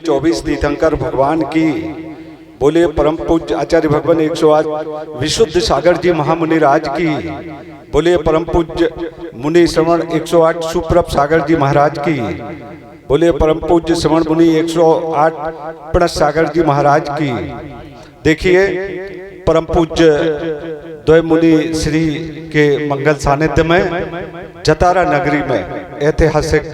24 तीर्थंकर भगवान की, बोलिए परम पूज्य आचार्य भगवान 108 विशुद्ध सागर जी महामुनि राज की, बोलिए परम पूज्य मुनि श्रवण 108 सुप्रभ सागर जी महाराज की, बोलिए परम पूज्य श्रवण मुनि 108 प्रणस सागर जी महाराज की। देखिए परम पूज्य द्वय मुनि श्री के मंगल सानिध्य में जतारा नगरी में ऐतिहासिक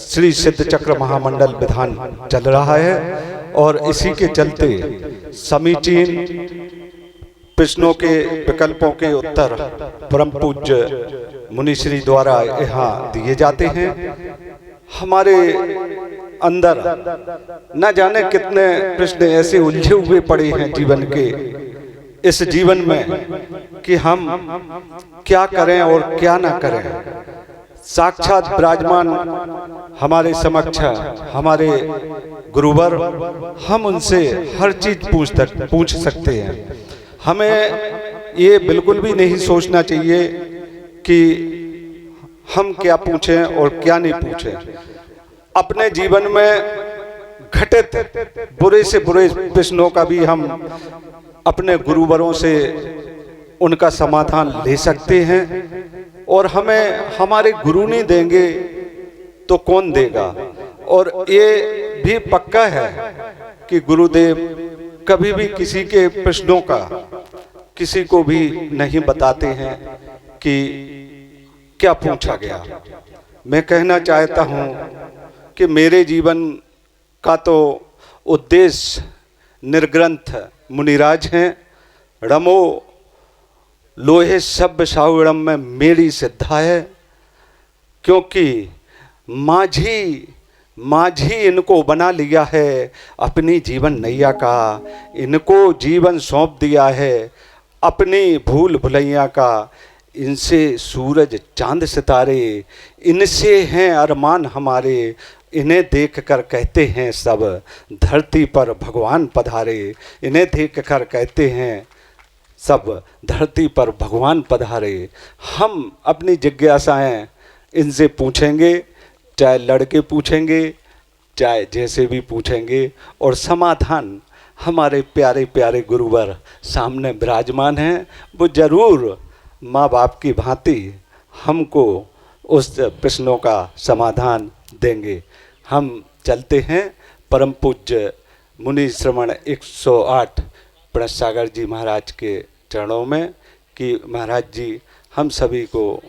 श्री सिद्ध चक्र महामंडल विधान चल रहा है और इसी के चलते समीचीन प्रश्नों के विकल्पों के उत्तर परम पूज्य मुनिश्री द्वारा यहाँ दिए जाते हैं। हमारे अंदर न जाने कितने प्रश्न ऐसे उलझे हुए पड़े हैं जीवन के, इस जीवन में कि हम क्या करें और क्या ना करें। साक्षात विराजमान हमारे समक्ष हमारे गुरुवर, हम उनसे हर चीज पूछ सकते हैं। हमें ये बिल्कुल भी नहीं सोचना चाहिए कि हम क्या पूछें और क्या नहीं पूछें। अपने जीवन में घटित बुरे से बुरे प्रश्नों का भी हम अपने गुरुवरों से उनका समाधान ले सकते हैं, और हमें हमारे गुरु नहीं देंगे तो कौन देगा। और ये भी पक्का है कि गुरुदेव कभी भी किसी के प्रश्नों का किसी को भी नहीं बताते हैं कि क्या पूछा गया। मैं कहना चाहता हूँ कि मेरे जीवन का तो उद्देश्य निर्ग्रंथ मुनिराज हैं। रमो लोहे सभ्य साहुड़म में मेरी सिद्धा है, क्योंकि माझी इनको बना लिया है अपनी जीवन नैया का, इनको जीवन सौंप दिया है अपनी भूल भुलैया का। इनसे सूरज चांद सितारे, इनसे हैं अरमान हमारे, इन्हें देखकर कहते हैं सब धरती पर भगवान पधारे। इन्हें देखकर कहते हैं सब धरती पर भगवान पधारे। हम अपनी जिज्ञासाएं इनसे पूछेंगे, चाहे लड़के पूछेंगे चाहे जैसे भी पूछेंगे, और समाधान हमारे प्यारे प्यारे गुरुवर सामने विराजमान हैं। वो जरूर माँ बाप की भांति हमको उस प्रश्नों का समाधान देंगे। हम चलते हैं परम पूज्य मुनि श्रवण 108 प्रणस सागर जी महाराज के चरणों में कि महाराज जी हम सभी को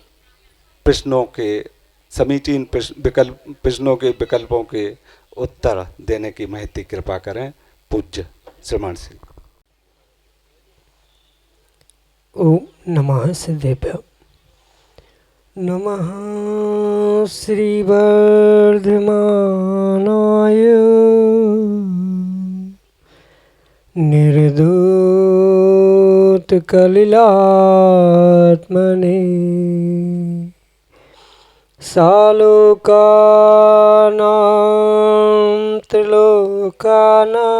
प्रश्नों के समीचीन प्रश्नों के विकल्पों के उत्तर देने की महती कृपा करें। पूज्य श्रवण सिंह। ओम नमः सिद्धेभ्यो। नमः श्री वर्धमानाय निर्दूत कलिलात्मने सालोकानां त्रिलोकानां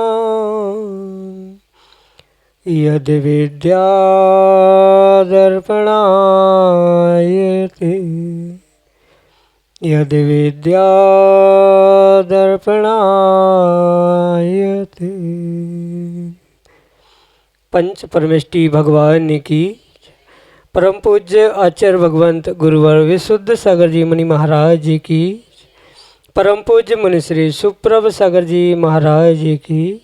यद विद्यादर्पणायते यद विद्यादर्पणायते। पंच परमेष्टि भगवान की परम पूज्य आचार्य भगवंत गुरुवर विशुद्ध सागर जी मुनि महाराज जी की, परम पूज्य मुनि श्री सुप्रभ सागर जी महाराज जी की।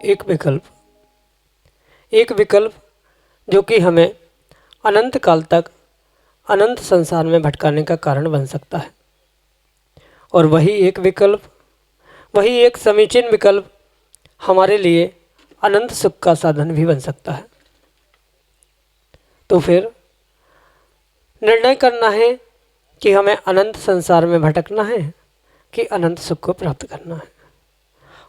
एक विकल्प जो कि हमें अनंत काल तक अनंत संसार में भटकाने का कारण बन सकता है, और वही एक समीचीन विकल्प हमारे लिए अनंत सुख का साधन भी बन सकता है। तो फिर निर्णय करना है कि हमें अनंत संसार में भटकना है कि अनंत सुख को प्राप्त करना है।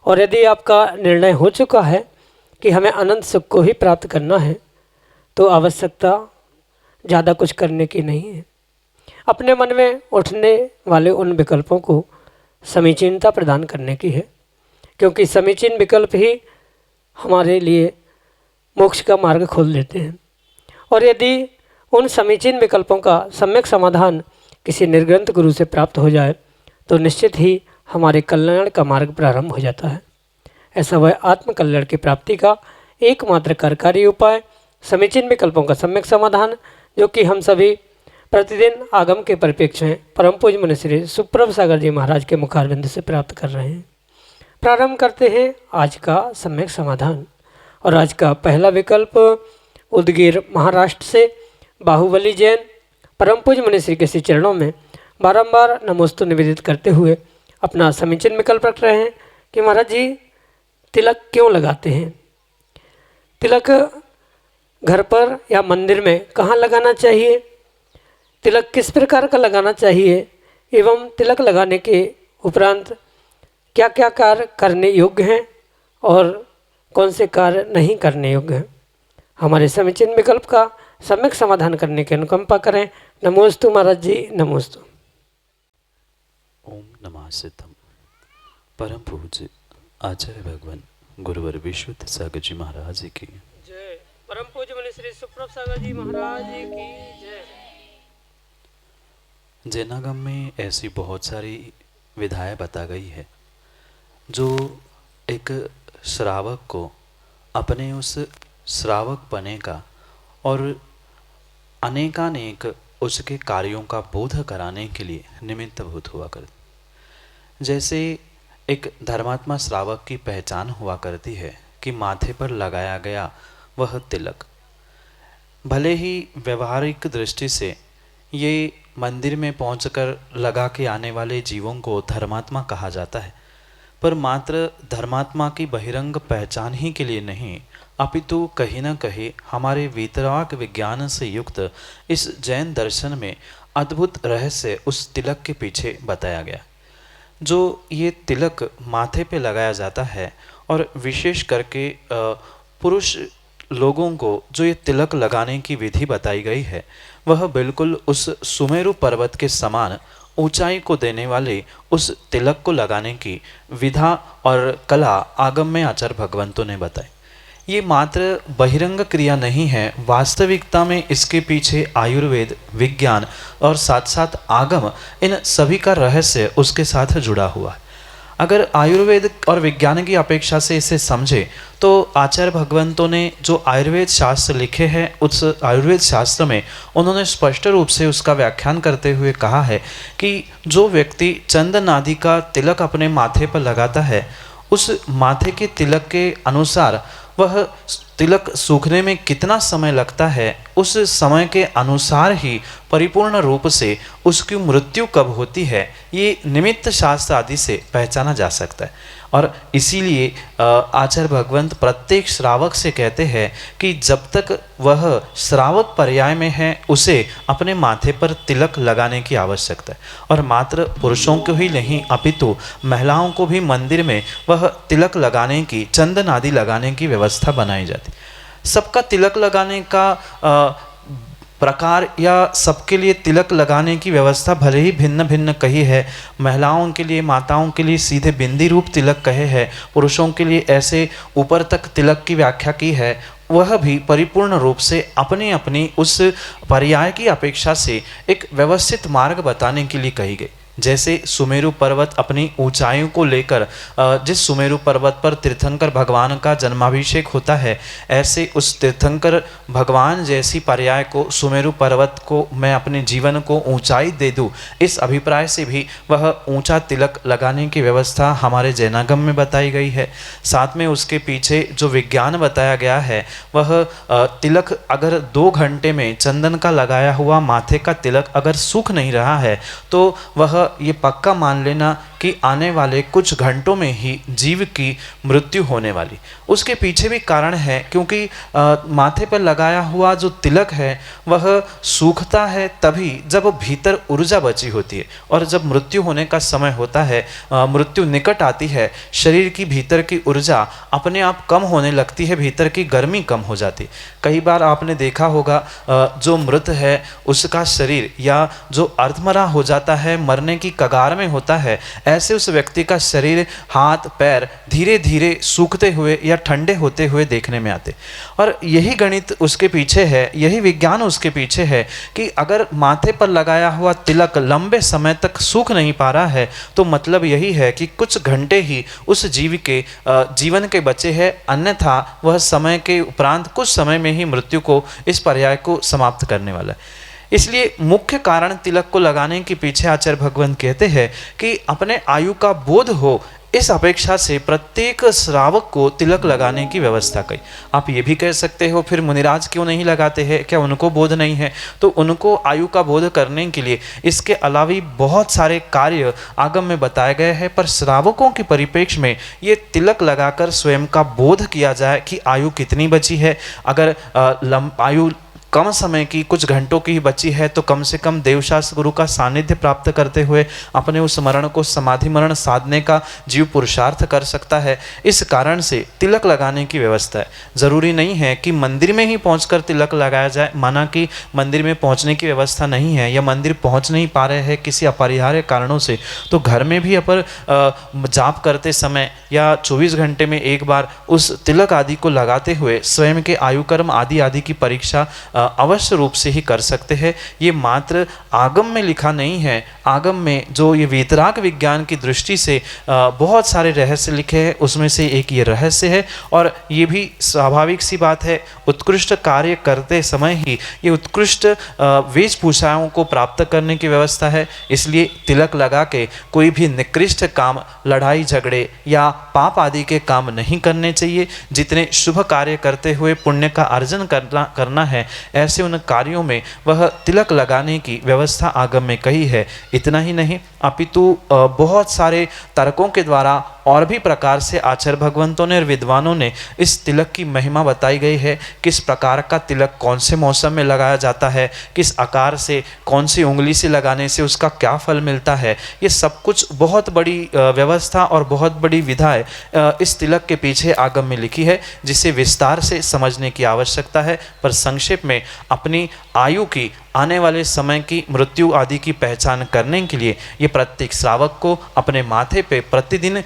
और यदि आपका निर्णय हो चुका है कि हमें अनंत सुख को ही प्राप्त करना है, तो आवश्यकता ज़्यादा कुछ करने की नहीं है। अपने मन में उठने वाले उन विकल्पों को समीचीनता प्रदान करने की है, क्योंकि समीचीन विकल्प ही हमारे लिए मोक्ष का मार्ग खोल देते हैं। और यदि उन समीचीन विकल्पों का सम्यक समाधान किसी निर्ग्रंथ गुरु से प्राप्त हो जाए तो निश्चित ही हमारे कल्याण का मार्ग प्रारंभ हो जाता है। ऐसा वह आत्मकल्याण की प्राप्ति का एकमात्र कार्यकारी उपाय समीचीन विकल्पों का सम्यक समाधान, जो कि हम सभी प्रतिदिन आगम के परिप्रेक्ष्य में परम पूज्य मुनि श्री सुप्रभ सागर जी महाराज के मुखारविंद से प्राप्त कर रहे हैं। प्रारंभ करते हैं आज का सम्यक समाधान। और आज का पहला विकल्प उदगीर महाराष्ट्र से बाहुबली जैन परम पूज्य मुनि श्री के श्री चरणों में बारंबार नमोस्तु निवेदित करते हुए अपना समीचीन विकल्प रख रहे हैं कि महाराज जी तिलक क्यों लगाते हैं, तिलक घर पर या मंदिर में कहाँ लगाना चाहिए, तिलक किस प्रकार का लगाना चाहिए एवं तिलक लगाने के उपरांत क्या क्या कार्य करने योग्य हैं और कौन से कार्य नहीं करने योग्य हैं। हमारे समीचीन विकल्प का सम्यक समाधान करने की अनुकंपा करें। नमोस्तु महाराज जी, नमोस्तु। ओम नमः सिद्धम। परम पूज्य आचार्य भगवान गुरुवर विशुद्ध सागर जी महाराज की जय। परम पूज्य मुनि श्री सुप्रभ सागर जी महाराज की जय। जैनागम में ऐसी बहुत सारी विधाएं बता गई है जो एक श्रावक को अपने उस श्रावक बने का और अनेकानेक उसके कार्यों का बोध कराने के लिए निमित्तभूत हुआ करती। जैसे एक धर्मात्मा श्रावक की पहचान हुआ करती है कि माथे पर लगाया गया वह तिलक, भले ही व्यवहारिक दृष्टि से ये मंदिर में पहुंचकर लगा के आने वाले जीवों को धर्मात्मा कहा जाता है, पर मात्र धर्मात्मा की बहिरंग पहचान ही के लिए नहीं, अपितु कहीं न कहीं हमारे वीतराग विज्ञान से युक्त इस जैन दर्शन में अद्भुत रहस्य उस तिलक के पीछे बताया गया। जो ये तिलक माथे पे लगाया जाता है और विशेष करके पुरुष लोगों को जो ये तिलक लगाने की विधि बताई गई है वह बिल्कुल उस सुमेरु पर्वत के समान ऊंचाई को देने वाले उस तिलक को लगाने की विधा और कला आगम में आचार्य भगवंतों ने बताई। ये मात्र बहिरंग क्रिया नहीं है, वास्तविकता में इसके पीछे आयुर्वेद, विज्ञान और साथ साथ आगम, इन सभी का रहस्य उसके साथ जुड़ा हुआ है। अगर आयुर्वेद और विज्ञान की अपेक्षा से इसे समझे तो आचार्य भगवंतों ने जो आयुर्वेद शास्त्र लिखे हैं उस आयुर्वेद शास्त्र में उन्होंने स्पष्ट रूप से उसका व्याख्यान करते हुए कहा है कि जो व्यक्ति चंदन आदि का तिलक अपने माथे पर लगाता है उस माथे के तिलक के अनुसार वह तिलक सूखने में कितना समय लगता है, उस समय के अनुसार ही परिपूर्ण रूप से उसकी मृत्यु कब होती है ये निमित्त शास्त्र आदि से पहचाना जा सकता है। और इसीलिए आचार्य भगवंत प्रत्येक श्रावक से कहते हैं कि जब तक वह श्रावक पर्याय में है उसे अपने माथे पर तिलक लगाने की आवश्यकता है। और मात्र पुरुषों को ही नहीं अपितु महिलाओं को भी मंदिर में वह तिलक लगाने की, चंदन आदि लगाने की व्यवस्था बनाई जाती। सबका तिलक लगाने का प्रकार या सबके लिए तिलक लगाने की व्यवस्था भले ही भिन्न भिन्न कही है। महिलाओं के लिए, माताओं के लिए सीधे बिंदी रूप तिलक कहे हैं, पुरुषों के लिए ऐसे ऊपर तक तिलक की व्याख्या की है। वह भी परिपूर्ण रूप से अपनी अपनी उस पर्याय की अपेक्षा से एक व्यवस्थित मार्ग बताने के लिए कही गई। जैसे सुमेरु पर्वत अपनी ऊंचाइयों को लेकर, जिस सुमेरु पर्वत पर तीर्थंकर भगवान का जन्माभिषेक होता है, ऐसे उस तीर्थंकर भगवान जैसी पर्याय को, सुमेरु पर्वत को मैं अपने जीवन को ऊंचाई दे दूं, इस अभिप्राय से भी वह ऊंचा तिलक लगाने की व्यवस्था हमारे जैनागम में बताई गई है। साथ में उसके पीछे जो विज्ञान बताया गया है वह तिलक अगर 2 घंटे में चंदन का लगाया हुआ माथे का तिलक अगर सूख नहीं रहा है तो वह ये पक्का मान लेना कि आने वाले कुछ घंटों में ही जीव की मृत्यु होने वाली। उसके पीछे भी कारण है क्योंकि माथे पर लगाया हुआ जो तिलक है वह सूखता है तभी जब भीतर ऊर्जा बची होती है, और जब मृत्यु होने का समय होता है, मृत्यु निकट आती है, शरीर की भीतर की ऊर्जा अपने आप कम होने लगती है, भीतर की गर्मी कम हो जाती है। कई बार आपने देखा होगा जो मृत है उसका शरीर या जो अर्धमरा हो जाता है, मरने की कगार में होता है, ऐसे उस व्यक्ति का शरीर, हाथ पैर धीरे धीरे सूखते हुए या ठंडे होते हुए देखने में आते। और यही गणित उसके पीछे है, यही विज्ञान उसके पीछे है कि अगर माथे पर लगाया हुआ तिलक लंबे समय तक सूख नहीं पा रहा है तो मतलब यही है कि कुछ घंटे ही उस जीव के जीवन के बचे हैं, अन्यथा वह समय के उपरांत कुछ समय में ही मृत्यु को, इस पर्याय को समाप्त करने वाला है। इसलिए मुख्य कारण तिलक को लगाने के पीछे आचार्य भगवंत कहते हैं कि अपने आयु का बोध हो, इस अपेक्षा से प्रत्येक श्रावक को तिलक लगाने की व्यवस्था की। आप ये भी कह सकते हो फिर मुनिराज क्यों नहीं लगाते हैं, क्या उनको बोध नहीं है? तो उनको आयु का बोध करने के लिए इसके अलावा बहुत सारे कार्य आगम में बताए गए हैं, पर श्रावकों के परिप्रेक्ष्य में ये तिलक लगाकर स्वयं का बोध किया जाए कि आयु कितनी बची है। अगर आयु कम समय की, कुछ घंटों की ही बची है तो कम से कम देवशास्त्र गुरु का सानिध्य प्राप्त करते हुए अपने उस मरण को समाधि मरण साधने का जीव पुरुषार्थ कर सकता है। इस कारण से तिलक लगाने की व्यवस्था है। ज़रूरी नहीं है कि मंदिर में ही पहुंचकर तिलक लगाया जाए। माना कि मंदिर में पहुंचने की व्यवस्था नहीं है या मंदिर पहुंच नहीं पा रहे हैं किसी अपरिहार्य कारणों से, तो घर में भी अपन जाप करते समय या 24 घंटे में एक बार उस तिलक आदि को लगाते हुए स्वयं के आयु कर्म आदि आदि की परीक्षा अवश्य रूप से ही कर सकते हैं। ये मात्र आगम में लिखा नहीं है, आगम में जो ये वीतराग विज्ञान की दृष्टि से बहुत सारे रहस्य लिखे हैं, उसमें से एक ये रहस्य है। और ये भी स्वाभाविक सी बात है, उत्कृष्ट कार्य करते समय ही ये उत्कृष्ट वेशभूषाओं को प्राप्त करने की व्यवस्था है। इसलिए तिलक लगा के कोई भी निकृष्ट काम, लड़ाई झगड़े या पाप आदि के काम नहीं करने चाहिए। जितने शुभ कार्य करते हुए पुण्य का अर्जन करना है, ऐसे उन कार्यों में वह तिलक लगाने की व्यवस्था आगम में कही है। इतना ही नहीं, अपितु बहुत सारे तर्कों के द्वारा और भी प्रकार से आचार्य भगवंतों ने और विद्वानों ने इस तिलक की महिमा बताई गई है। किस प्रकार का तिलक कौन से मौसम में लगाया जाता है, किस आकार से, कौन सी उंगली से लगाने से उसका क्या फल मिलता है, ये सब कुछ बहुत बड़ी व्यवस्था और बहुत बड़ी विधाएं इस तिलक के पीछे आगम में लिखी है, जिसे विस्तार से समझने की आवश्यकता है। पर संक्षेप में अपनी आयु की, आने वाले समय की, मृत्यु आदि की पहचान करने के लिए ये प्रत्येक श्रावक को अपने माथे पे प्रतिदिन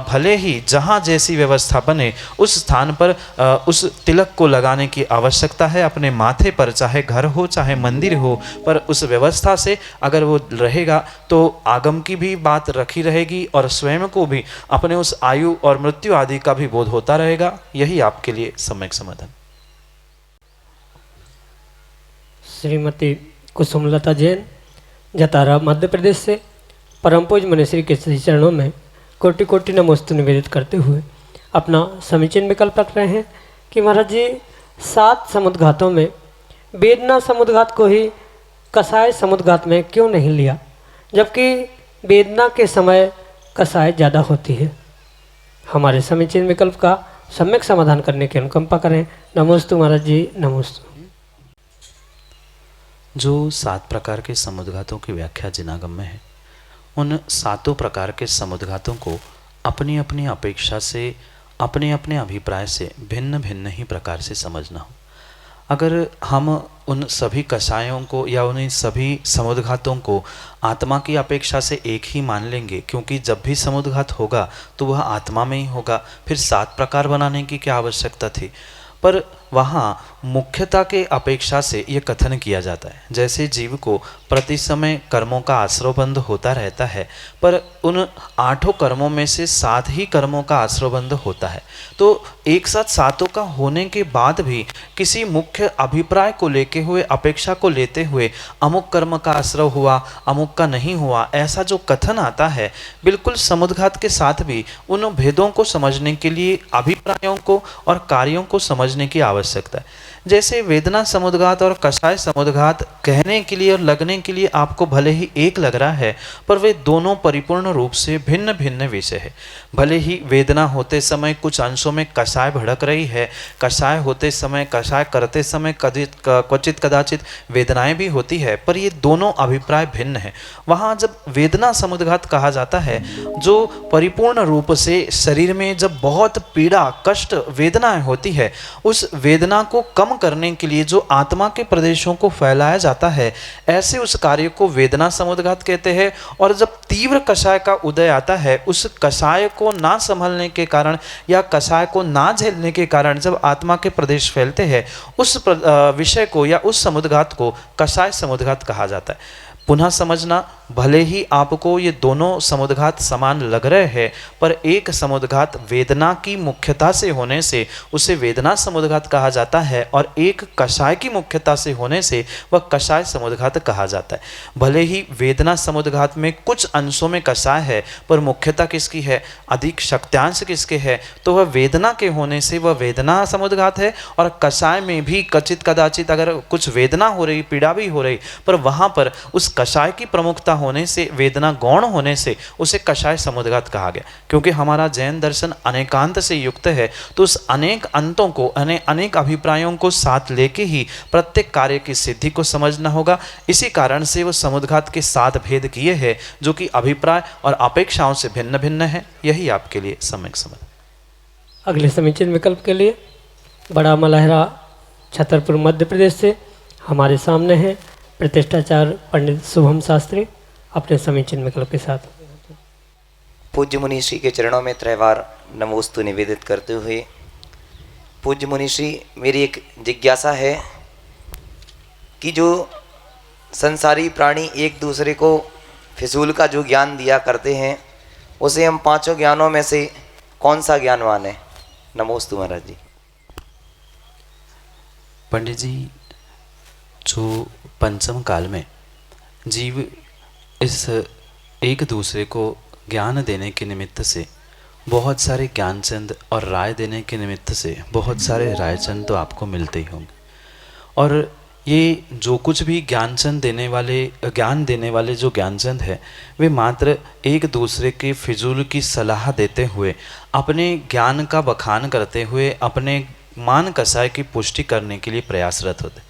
भले ही जहाँ जैसी व्यवस्था बने उस स्थान पर उस तिलक को लगाने की आवश्यकता है। अपने माथे पर, चाहे घर हो चाहे मंदिर हो, पर उस व्यवस्था से अगर वो रहेगा तो आगम की भी बात रखी रहेगी और स्वयं को भी अपने उस आयु और मृत्यु आदि का भी बोध होता रहेगा। यही आपके लिए सम्यक समाधान। श्रीमती कुसुमलता जैन, जतारा, मध्य प्रदेश से परम पूज्य मुनिश्री के श्री चरणों में कोटि कोटि नमोस्तु निवेदित करते हुए अपना समीचीन विकल्प रख रहे हैं कि महाराज जी 7 समुद्घातों में वेदना समुद्घात को ही कसाय समुद्घात में क्यों नहीं लिया, जबकि वेदना के समय कसाय ज़्यादा होती है। हमारे समीचीन विकल्प का सम्यक समाधान करने की अनुकंपा करें। नमोस्तु महाराज जी, नमोस्तु। जो 7 प्रकार के समुद्घातों की व्याख्या जिनागम में है, उन 7 प्रकार के समुद्घातों को अपनी अपनी अपेक्षा से, अपने अपने अभिप्राय से भिन्न भिन्न ही प्रकार से समझना हो। अगर हम उन सभी कषायों को या उन सभी समुद्घातों को आत्मा की अपेक्षा से एक ही मान लेंगे, क्योंकि जब भी समुद्घात होगा तो वह आत्मा में ही होगा, फिर 7 प्रकार बनाने की क्या आवश्यकता थी। पर वहाँ मुख्यता के अपेक्षा से ये कथन किया जाता है, जैसे जीव को प्रति समय कर्मों का आश्रयबंध होता रहता है, पर उन 8 कर्मों में से 7 ही कर्मों का आश्रयबंध होता है। तो एक साथ 7 का होने के बाद भी किसी मुख्य अभिप्राय को लेके हुए, अपेक्षा को लेते हुए अमुक कर्म का आश्रय हुआ, अमुक का नहीं हुआ, ऐसा जो कथन आता है, बिल्कुल समुद्घात के साथ भी उन भेदों को समझने के लिए अभिप्रायों को और कार्यों को समझने की आवश्यकता है। जैसे वेदना समुद्घात और कषाय समुद्घात कहने के लिए और लगने के लिए आपको भले ही एक लग रहा है, पर वे दोनों परिपूर्ण रूप से भिन्न भिन्न विषय है। भले ही वेदना होते समय कुछ अंशों में कषाय भड़क रही है, कषाय होते समय, कषाय करते समय क्वचित कदाचित वेदनाएं भी होती है, पर ये दोनों अभिप्राय भिन्न है। वहाँ जब वेदना समुद्घात कहा जाता है, जो परिपूर्ण रूप से शरीर में जब बहुत पीड़ा, कष्ट, वेदनाएं होती है, उस वेदना को कम करने के लिए जो आत्मा के प्रदेशों को फैलाया जाता है, ऐसे उस उस कार्य को वेदना समुद्घात कहते हैं। और जब तीव्र कषाय का उदय आता है, उस कषाय को ना संभलने के कारण या कषाय को ना झेलने के कारण जब आत्मा के प्रदेश फैलते हैं, उस विषय को या उस समुद्घात को कषाय समुद्घात कहा जाता है। पुनः समझना, भले ही आपको ये दोनों समुद्घात समान लग रहे हैं, पर एक समुद्घात वेदना की मुख्यता से होने से उसे वेदना समुद्घात कहा जाता है, और एक कषाय की मुख्यता से होने से वह कषाय समुद्घात कहा जाता है। भले ही वेदना समुद्घात में कुछ अंशों में कषाय है, पर मुख्यता किसकी है, अधिक शक्त्यांश किसके है, तो वह वेदना के होने से वह वेदना समुद्घात है। और कषाय में भी कचित कदाचित अगर कुछ वेदना हो रही, पीड़ा भी हो रही, पर वहाँ पर उस कषाय की प्रमुखता होने से, वेदना गौण होने से उसे कषाय समुद्घात कहा गया। क्योंकि हमारा जैन दर्शन अनेकांत से युक्त है, तो उस अनेक अंतों को, अनेक अभिप्रायों को साथ लेके ही प्रत्येक कार्य की सिद्धि को समझना होगा। इसी कारण से वो समुद्घात के 7 भेद किए हैं, जो कि अभिप्राय और अपेक्षाओं से भिन्न भिन्न है। यही आपके लिए सम्यक समझ। अगले समीचीन विकल्प के लिए बड़ा मलहरा छतरपुर मध्य प्रदेश से हमारे सामने हैं प्रतिष्ठाचार्य पंडित शुभम शास्त्री अपने समीचीन विकल्प के साथ। पूज्य मुनिश्री के चरणों में त्रैवार नमोस्तु निवेदित करते हुए, पूज्य मुनिश्री, मेरी एक जिज्ञासा है कि जो संसारी प्राणी एक दूसरे को फिजूल का जो ज्ञान दिया करते हैं, उसे हम 5 ज्ञानों में से कौन सा ज्ञानवान है? नमोस्तु महाराज जी। पंडित जी, जो पंचम काल में जीव इस एक दूसरे को ज्ञान देने के निमित्त से बहुत सारे ज्ञानचंद और राय देने के निमित्त से बहुत सारे रायचंद तो आपको मिलते ही होंगे। और ये जो कुछ भी ज्ञान देने वाले जो ज्ञानचंद है, वे मात्र एक दूसरे के फिजूल की सलाह देते हुए, अपने ज्ञान का बखान करते हुए, अपने मान कसाय की पुष्टि करने के लिए प्रयासरत होते।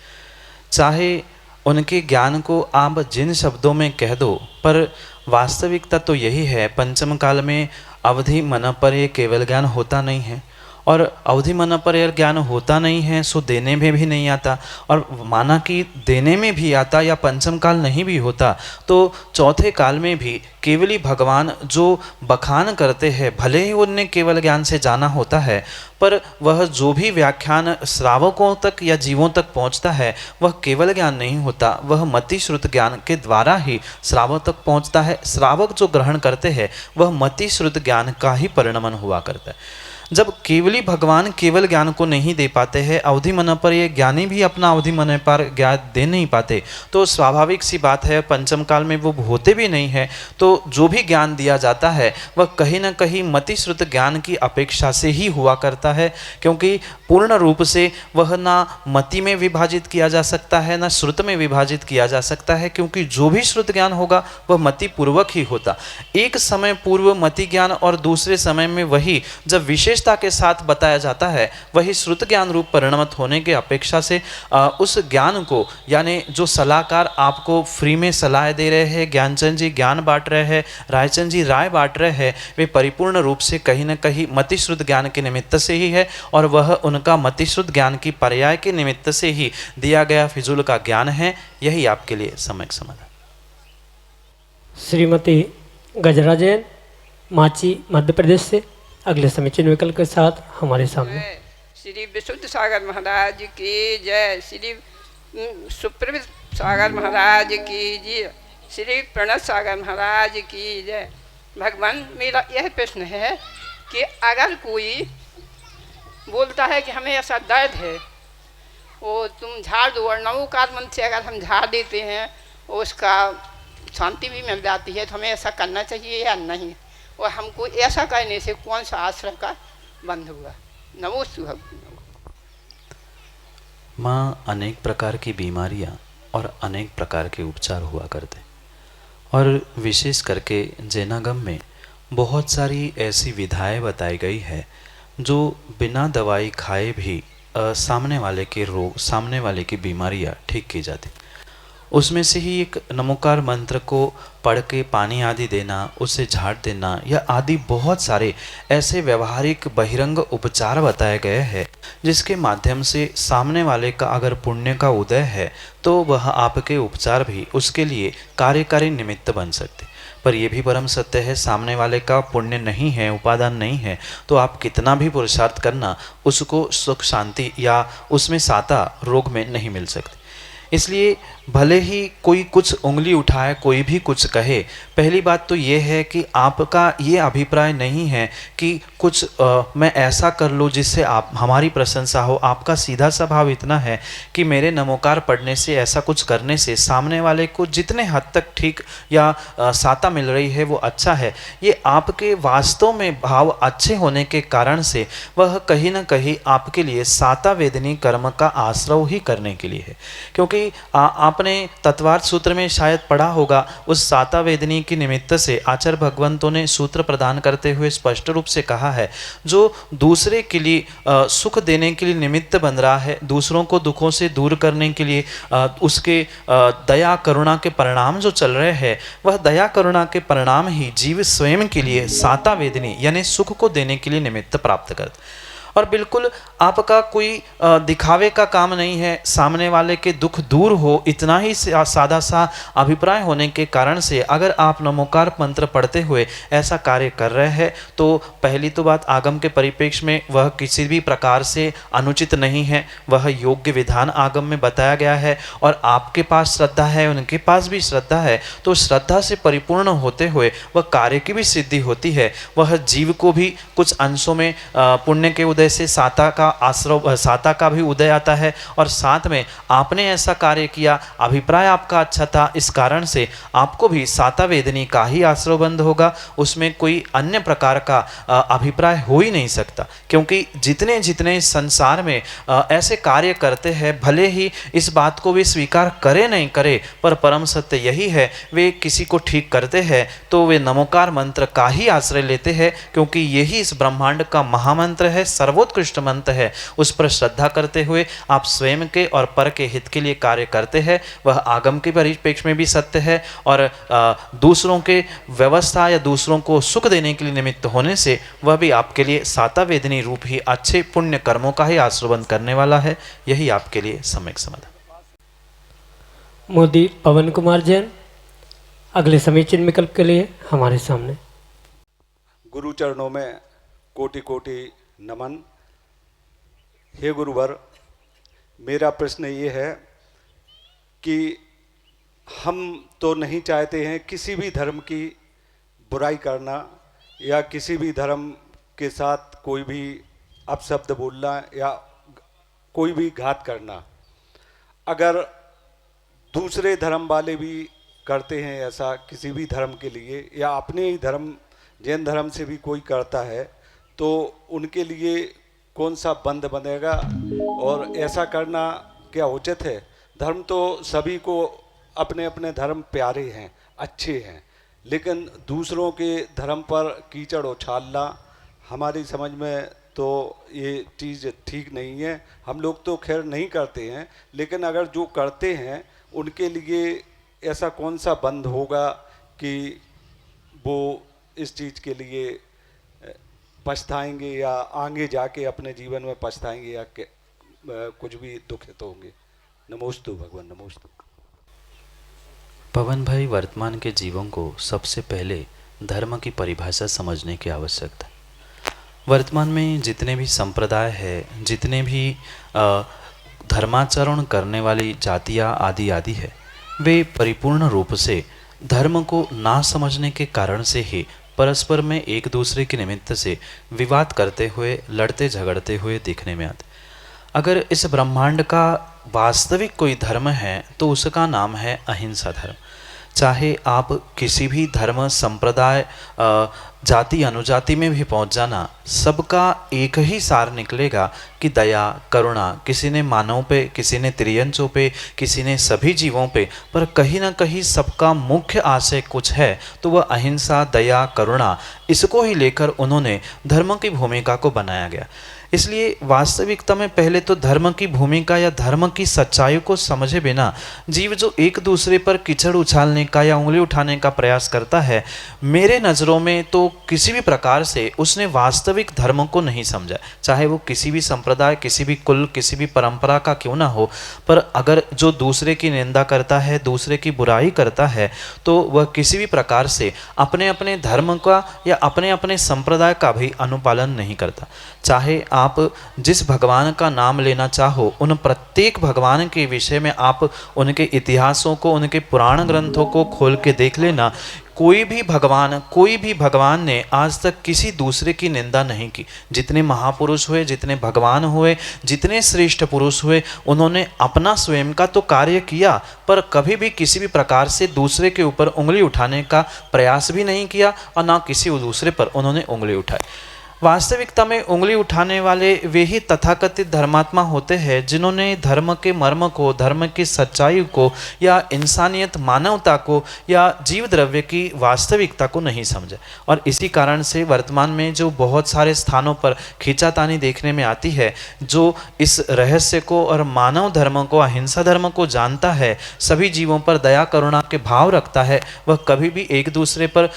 चाहे उनके ज्ञान को आप जिन शब्दों में कह दो, पर वास्तविकता तो यही है, पंचम काल में अवधि मन पर ये केवल ज्ञान होता नहीं है, और अवधि मन पर यह ज्ञान होता नहीं है सो देने में भी नहीं आता। और माना कि देने में भी आता या पंचम काल नहीं भी होता, तो चौथे काल में भी केवली भगवान जो बखान करते हैं, भले ही उनने केवल ज्ञान से जाना होता है, पर वह जो भी व्याख्यान श्रावकों तक या जीवों तक पहुंचता है, वह केवल ज्ञान नहीं होता, वह मति श्रुत ज्ञान के द्वारा ही श्रावक तक पहुंचता है। श्रावक जो ग्रहण करते हैं, वह मति श्रुत ज्ञान का ही परिणमन हुआ करता है। जब केवली भगवान केवल ज्ञान को नहीं दे पाते हैं, अवधि मन पर ये ज्ञानी भी अपना अवधि मन पर ज्ञान दे नहीं पाते, तो स्वाभाविक सी बात है, पंचम काल में वो होते भी नहीं है, तो जो भी ज्ञान दिया जाता है वह कहीं न कहीं मति श्रुत ज्ञान की अपेक्षा से ही हुआ करता है। क्योंकि पूर्ण रूप से वह ना मति में विभाजित किया जा सकता है, ना श्रुत में विभाजित किया जा सकता है, क्योंकि जो भी श्रुत ज्ञान होगा वह मति पूर्वक ही होता। एक समय पूर्व मति ज्ञान और दूसरे समय में वही जब विशेषता के साथ बताया जाता है, वही श्रुत ज्ञान रूप परिणमित होने के अपेक्षा से उस ज्ञान को, यानी जो सलाहकार आपको फ्री में सलाह दे रहे हैं, ज्ञानचंद जी ज्ञान बांट रहे हैं, रायचंद जी राय बांट रहे हैं, वे परिपूर्ण रूप से कहीं न कहीं मतिश्रुत ज्ञान के निमित्त से ही है, और वह उनका मतिश्रुत ज्ञान की पर्याय के निमित्त से ही दिया गया फिजूल का ज्ञान है। यही आपके लिए सम्यक समाधान। श्रीमती गजरा जैन माची मध्य प्रदेश से अगले समीचीन विकल्प के साथ हमारे सामने। श्री विशुद्ध सागर महाराज की जय, श्री सुप्रभित सागर महाराज की जय, श्री प्रणत सागर महाराज की जय। भगवान, मेरा यह प्रश्न है कि अगर कोई बोलता है कि हमें ऐसा दर्द है, वो तुम झाड़ दो, और नवोकार मन से अगर हम झाड़ देते हैं उसका शांति भी मिल जाती है, तो हमें ऐसा करना चाहिए या नहीं? और हमको ऐसा करने से कौन सा आश्रय का बंध हुआ? नमो सुभग। माँ, अनेक प्रकार की बीमारियाँ और अनेक प्रकार के उपचार हुआ करते, और विशेष करके जैनागम में बहुत सारी ऐसी विधाएं बताई गई है जो बिना दवाई खाए भी सामने वाले के रोग, सामने वाले की बीमारियाँ ठीक की जाती। उसमें से ही एक नमोकार मंत्र को पढ़ के पानी आदि देना, उसे झाड़ देना या आदि बहुत सारे ऐसे व्यवहारिक बहिरंग उपचार बताए गए हैं जिसके माध्यम से सामने वाले का अगर पुण्य का उदय है तो वह आपके उपचार भी उसके लिए कार्यकारी निमित्त बन सकते। पर यह भी परम सत्य है, सामने वाले का पुण्य नहीं है, उपादान नहीं है, तो आप कितना भी पुरुषार्थ करना उसको सुख शांति या उसमें साता रोग में नहीं मिल सकती। इसलिए भले ही कोई कुछ उंगली उठाए, कोई भी कुछ कहे, पहली बात तो ये है कि आपका ये अभिप्राय नहीं है कि कुछ मैं ऐसा कर लूँ जिससे आप हमारी प्रशंसा हो। आपका सीधा स्वभाव इतना है कि मेरे नमोकार पढ़ने से, ऐसा कुछ करने से सामने वाले को जितने हद तक ठीक या साता मिल रही है वो अच्छा है। ये आपके वास्तव में भाव अच्छे होने के कारण से वह कहीं ना कहीं आपके लिए साता वेदनी कर्म का आश्रय ही करने के लिए है। क्योंकि आपने तत्वार्थ सूत्र में शायद पढ़ा होगा, उस साता वेदनी की निमित्त से आचार्य भगवंतों ने सूत्र प्रदान करते हुए स्पष्ट रूप से कहा है, जो दूसरे के लिए सुख देने के लिए निमित्त बन रहा है, दूसरों को दुखों से दूर करने के लिए उसके दया करुणा के परिणाम जो चल रहे हैं, वह दया करुणा के परिणाम ही जीव स्वयं के लिए साता वेदनी यानी सुख को देने के लिए निमित्त प्राप्त करते। और बिल्कुल आपका कोई दिखावे का काम नहीं है, सामने वाले के दुख दूर हो इतना ही सादा सा अभिप्राय होने के कारण से अगर आप नमोकार मंत्र पढ़ते हुए ऐसा कार्य कर रहे हैं तो पहली तो बात आगम के परिप्रेक्ष्य में वह किसी भी प्रकार से अनुचित नहीं है, वह योग्य विधान आगम में बताया गया है और आपके पास श्रद्धा है, उनके पास भी श्रद्धा है, तो श्रद्धा से परिपूर्ण होते हुए वह कार्य की भी सिद्धि होती है। वह जीव को भी कुछ अंशों में पुण्य के उदय से साता का आश्रय, साता का भी उदय आता है और साथ में आपने ऐसा कार्य किया, अभिप्राय आपका अच्छा था, इस कारण से आपको भी साता वेदनी का ही आश्रयबंध होगा, उसमें कोई अन्य प्रकार का अभिप्राय हो ही नहीं सकता। क्योंकि जितने जितने संसार में ऐसे कार्य करते हैं, भले ही इस बात को वे स्वीकार करे नहीं करे, पर परम सत्य यही है, वे किसी को ठीक करते हैं तो वे नमोकार मंत्र का ही आश्रय लेते हैं, क्योंकि यही इस ब्रह्मांड का महामंत्र है, सर्वोत्कृष्ट मंत्र है। उस पर श्रद्धा करते हुए आप स्वयं के और पर के हित के लिए कार्य करते हैं, वह आगम के परिप्रेक्ष्य में भी सत्य है और दूसरों के व्यवस्था या दूसरों को सुख देने के लिए निमित्त होने से वह भी आपके लिए साता वेदनी रूप ही अच्छे पुण्य कर्मों का ही आश्रयबंध करने वाला है। यही आपके लिए सम्यक समाधान। मोदी पवन कुमार जैन अगले समीचीन विकल्प के लिए हमारे सामने। गुरु चरणों में कोटि कोटि नमन। हे गुरुवर, मेरा प्रश्न ये है कि हम तो नहीं चाहते हैं किसी भी धर्म की बुराई करना या किसी भी धर्म के साथ कोई भी अपशब्द बोलना या कोई भी घात करना। अगर दूसरे धर्म वाले भी करते हैं ऐसा किसी भी धर्म के लिए या अपने ही धर्म जैन धर्म से भी कोई करता है तो उनके लिए कौन सा बंध बनेगा और ऐसा करना क्या उचित है? धर्म तो सभी को अपने अपने धर्म प्यारे हैं, अच्छे हैं, लेकिन दूसरों के धर्म पर कीचड़ उछालना हमारी समझ में तो ये चीज़ ठीक नहीं है। हम लोग तो खैर नहीं करते हैं, लेकिन अगर जो करते हैं उनके लिए ऐसा कौन सा बंध होगा कि वो इस चीज़ के लिए पछताएंगे या आगे जाके अपने जीवन में पछताएंगे या कुछ भी दुखित होंगे। नमोस्तु भगवान, नमोस्तु। पवन भाई, वर्तमान के जीवों को सबसे पहले धर्म की परिभाषा समझने की आवश्यकता है। वर्तमान में जितने भी संप्रदाय है, जितने भी धर्माचरण करने वाली जातियाँ आदि आदि है, वे परिपूर्ण रूप से धर्म को ना समझने के कारण से ही परस्पर में एक दूसरे के निमित्त से विवाद करते हुए, लड़ते झगड़ते हुए दिखने में आते। अगर इस ब्रह्मांड का वास्तविक कोई धर्म है तो उसका नाम है अहिंसा धर्म। चाहे आप किसी भी धर्म संप्रदाय जाति अनुजाति में भी पहुंच जाना, सबका एक ही सार निकलेगा कि दया करुणा, किसी ने मानव पे, किसी ने त्रियंचों पे, किसी ने सभी जीवों पे, पर कहीं ना कहीं सबका मुख्य आशय कुछ है तो वह अहिंसा, दया, करुणा, इसको ही लेकर उन्होंने धर्म की भूमिका को बनाया गया। इसलिए वास्तविकता में पहले तो धर्म की भूमिका या धर्म की सच्चाई को समझे बिना जीव जो एक दूसरे पर कीचड़ उछालने का या उंगली उठाने का प्रयास करता है, मेरे नज़रों में तो किसी भी प्रकार से उसने वास्तविक धर्म को नहीं समझा। चाहे वो किसी भी संप्रदाय, किसी भी कुल, किसी भी परंपरा का क्यों ना हो, पर अगर जो दूसरे की निंदा करता है, दूसरे की बुराई करता है, तो वह किसी भी प्रकार से अपने अपने धर्म का या अपने अपने संप्रदाय का भी अनुपालन नहीं करता। चाहे आप जिस भगवान का नाम लेना चाहो, उन प्रत्येक भगवान के विषय में आप उनके इतिहासों को, उनके पुराण ग्रंथों को खोल के देख लेना। कोई भी भगवान ने आज तक किसी दूसरे की निंदा नहीं की। जितने महापुरुष हुए, जितने भगवान हुए, जितने श्रेष्ठ पुरुष हुए, उन्होंने अपना स्वयं का तो कार्य किया, पर कभी भी किसी भी प्रकार से दूसरे के ऊपर उंगली उठाने का प्रयास भी नहीं किया और ना किसी दूसरे पर उन्होंने उंगली उठाई। वास्तविकता में उंगली उठाने वाले वे ही तथाकथित धर्मात्मा होते हैं जिन्होंने धर्म के मर्म को, धर्म की सच्चाई को या इंसानियत, मानवता को या जीव द्रव्य की वास्तविकता को नहीं समझा। और इसी कारण से वर्तमान में जो बहुत सारे स्थानों पर खींचातानी देखने में आती है, जो इस रहस्य को और मानव धर्म को, अहिंसा धर्म को जानता है, सभी जीवों पर दया करुणा के भाव रखता है, वह कभी भी एक दूसरे पर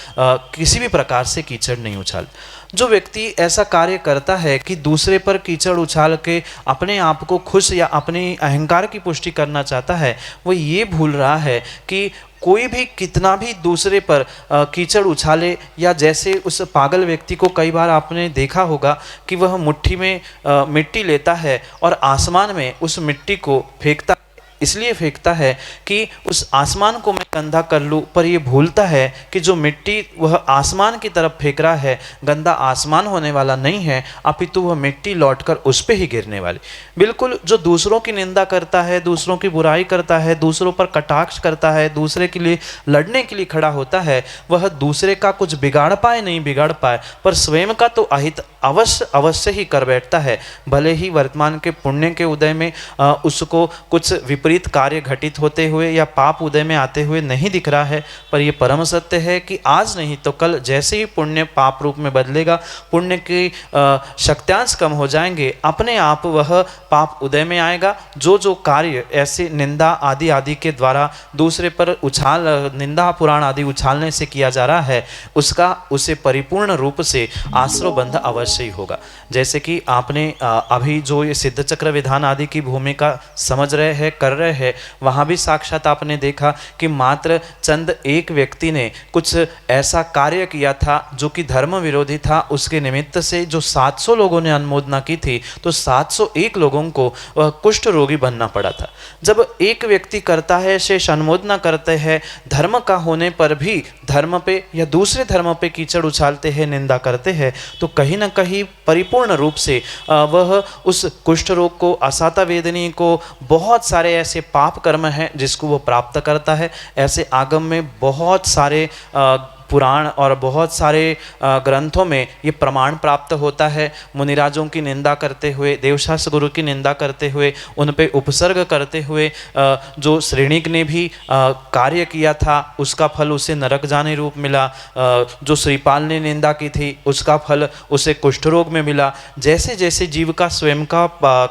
किसी भी प्रकार से कीचड़ नहीं उछाल। जो व्यक्ति ऐसा कार्य करता है कि दूसरे पर कीचड़ उछाल के अपने आप को खुश या अपने अहंकार की पुष्टि करना चाहता है, वो ये भूल रहा है कि कोई भी कितना भी दूसरे पर कीचड़ उछाले, या जैसे उस पागल व्यक्ति को कई बार आपने देखा होगा कि वह मुट्ठी में मिट्टी लेता है और आसमान में उस मिट्टी को फेंकता, इसलिए फेंकता है कि उस आसमान को मैं गंदा कर लूँ, पर ये भूलता है कि जो मिट्टी वह आसमान की तरफ फेंक रहा है, गंदा आसमान होने वाला नहीं है, अपितु वह मिट्टी लौटकर उस पे ही गिरने वाली। बिल्कुल जो दूसरों की निंदा करता है, दूसरों की बुराई करता है, दूसरों पर कटाक्ष करता है, दूसरे के लिए लड़ने के लिए खड़ा होता है, वह दूसरे का कुछ बिगाड़ पाए नहीं बिगाड़ पाए, पर स्वयं का तो अहित अवश्य ही कर बैठता है। भले ही वर्तमान के पुण्य के उदय में उसको कुछ विपरीत कार्य घटित होते हुए या पाप उदय में आते हुए नहीं दिख रहा है, पर यह परम सत्य है कि आज नहीं तो कल जैसे ही पुण्य पाप रूप में बदलेगा, पुण्य की शक्त्यांश कम हो जाएंगे, अपने आप वह पाप उदय में आएगा। जो कार्य ऐसे निंदा आदि के द्वारा दूसरे पर निंदा पुराण आदि उछालने से किया जा रहा है, उसका उसे परिपूर्ण रूप से आश्रयबंध अवश्य ही होगा। जैसे कि आपने अभी जो ये सिद्ध चक्र विधान आदि की भूमिका समझ रहे हैं, कर रहे हैं, वहाँ भी साक्षात आपने देखा कि मात्र चंद एक व्यक्ति ने कुछ ऐसा कार्य किया था जो कि धर्म विरोधी था। उसके निमित्त से जो 700 लोगों ने अनुमोदना की थी, तो 701 लोगों को वह कुष्ठ रोगी बनना पड़ा था। जब एक व्यक्ति करता है, शेष अनुमोदना करते हैं, धर्म का होने पर भी धर्म पे या दूसरे धर्म पे कीचड़ उछालते हैं, निंदा करते हैं, तो कहीं ना कहीं परिपूर्ण रूप से वह उस कुष्ठ रोग को, असाता वेदनी को, बहुत सारे ऐसे पाप कर्म हैं जिसको वो प्राप्त करता है। ऐसे आगम में बहुत सारे पुराण और बहुत सारे ग्रंथों में ये प्रमाण प्राप्त होता है। मुनिराजों की निंदा करते हुए, देवशास्त्र गुरु की निंदा करते हुए, उन पे उपसर्ग करते हुए जो श्रेणिक ने भी कार्य किया था, उसका फल उसे नरक जाने रूप मिला। जो श्रीपाल ने निंदा की थी, उसका फल उसे कुष्ठ रोग में मिला। जैसे जैसे जीव का स्वयं का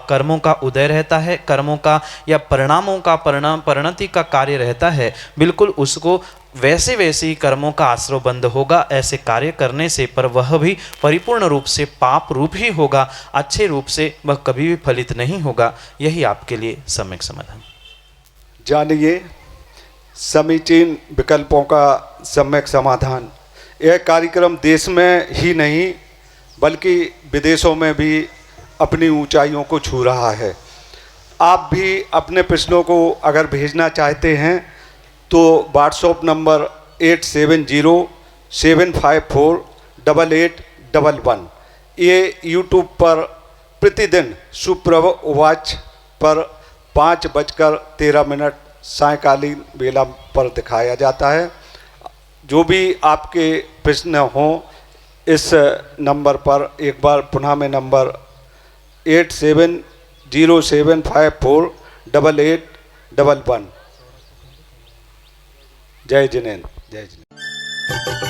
कर्मों का उदय रहता है, कर्मों का या परिणामों का परिणति का कार्य रहता है, बिल्कुल उसको वैसे वैसे ही कर्मों का आश्रयबंध होगा ऐसे कार्य करने से, पर वह भी परिपूर्ण रूप से पाप रूप ही होगा, अच्छे रूप से वह कभी भी फलित नहीं होगा। यही आपके लिए सम्यक समाधान। जानिए समीचीन विकल्पों का सम्यक समाधान। यह कार्यक्रम देश में ही नहीं बल्कि विदेशों में भी अपनी ऊंचाइयों को छू रहा है। आप भी अपने प्रश्नों को अगर भेजना चाहते हैं तो व्हाट्सएप नंबर 8707548811 ये यूट्यूब पर प्रतिदिन सुप्रभ वाच पर 5:13 सायंकालीन बेला पर दिखाया जाता है। जो भी आपके प्रश्न हों इस नंबर पर एक बार पुनः मैं नंबर 8707548811। जय जिनेन्द्र, जय जिनेन्द्र।